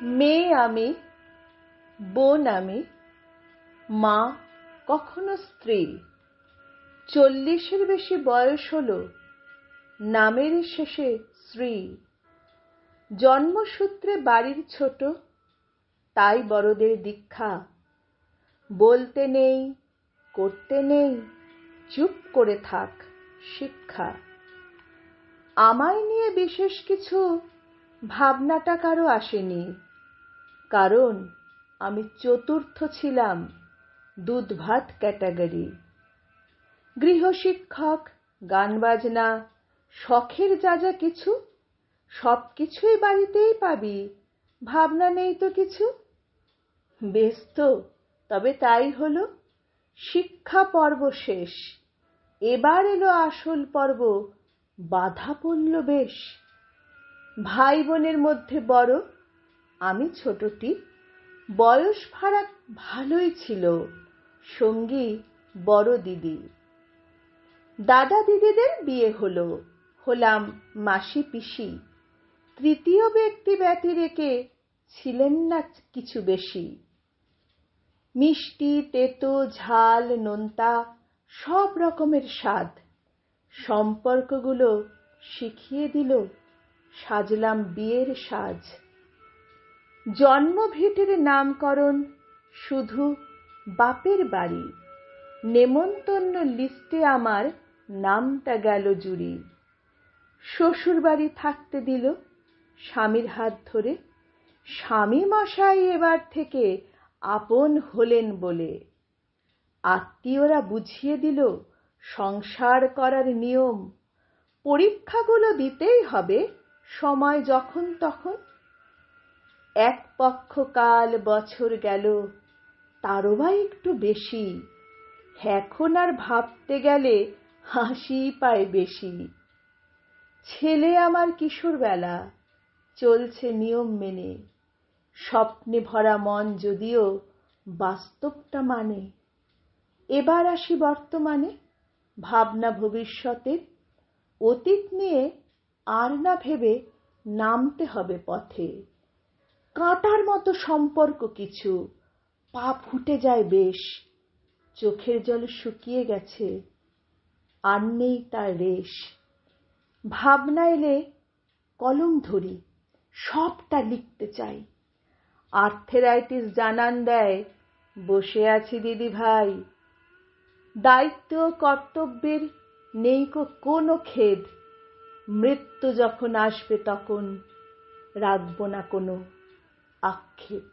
মেয়ে আমি, বোন আমি, মা, কখনো স্ত্রী। 40-এর বেশি বয়স হলো, নামের শেষে শ্রী। জন্মসূত্রে বাড়ির ছোট, তাই বড়দের দীক্ষা। বলতে নেই, করতে নেই, চুপ করে থাক শিক্ষা। আমায় নিয়ে বিশেষ কিছু ভাবনাটা কারো আসেনি, কারণ আমি চতুর্থ ছিলাম দুধ ভাত ক্যাটাগরি। গৃহশিক্ষক, গান বাজনা, শখের যা যা কিছু, সব কিছুই বাড়িতেই পাবি, ভাবনা নেই তো কিছু। বেশ তো, তবে তাই হলো, শিক্ষা পর্ব শেষ। এবার এলো আসল পর্ব, বাধা পড়ল বেশ। ভাই বোনের মধ্যে বড়, আমি ছোটটি। বয়স ফারাক ভালোই ছিল, সঙ্গী বড় দিদি। দাদা দিদিদের বিয়ে হলো, হলাম মাসি পিসি। তৃতীয় ব্যক্তি ব্যতিরেকে ছিলেন না কিছু বেশি। মিষ্টি, তেতো, ঝাল, নোনতা, সব রকমের স্বাদ। সম্পর্কগুলো শিখিয়ে দিল, সাজলাম বিয়ের সাজ। জন্মভিটের নামকরণ শুধু বাপের বাড়ি, নেমন্তন্ন লিস্টে আমার নামটা গেল জুড়ি। শ্বশুর বাড়ি থাকতে দিল স্বামীর হাত ধরে, স্বামী মশাই এবার থেকে আপন হলেন বলে। আত্মীয়রা বুঝিয়ে দিল সংসার করার নিয়ম, পরীক্ষাগুলো দিতেই হবে সময় যখন তখন। এক পক্ষ কাল বছর গেল, তারও বা একটু বেশি, এখন আর ভাবতে গেলে হাসি পায় বেশি। ছেলে আমার কিশোর বেলা, চলছে নিয়ম মেনে, স্বপ্নে ভরা মন যদিও বাস্তবটা মানে। এবার আসি বর্তমানে, ভাবনা ভবিষ্যতের। অতীত নিয়ে আর না ভেবে নামতে হবে পথে। কাঁটার মতো সম্পর্ক কিছু, পা ফুটে যায় বেশ। চোখের জল শুকিয়ে গেছে, আর নেই তার রেশ। ভাবনা এলে কলম ধরি, সবটা লিখতে চাই। আর্থ্রাইটিস জানান দেয়, বসে আছি দিদি ভাই। দায়িত্ব কর্তব্যের নেই কোনো খেদ, মৃত্যু যখন আসবে তখন রাখব না কোনো আক্ষেপ।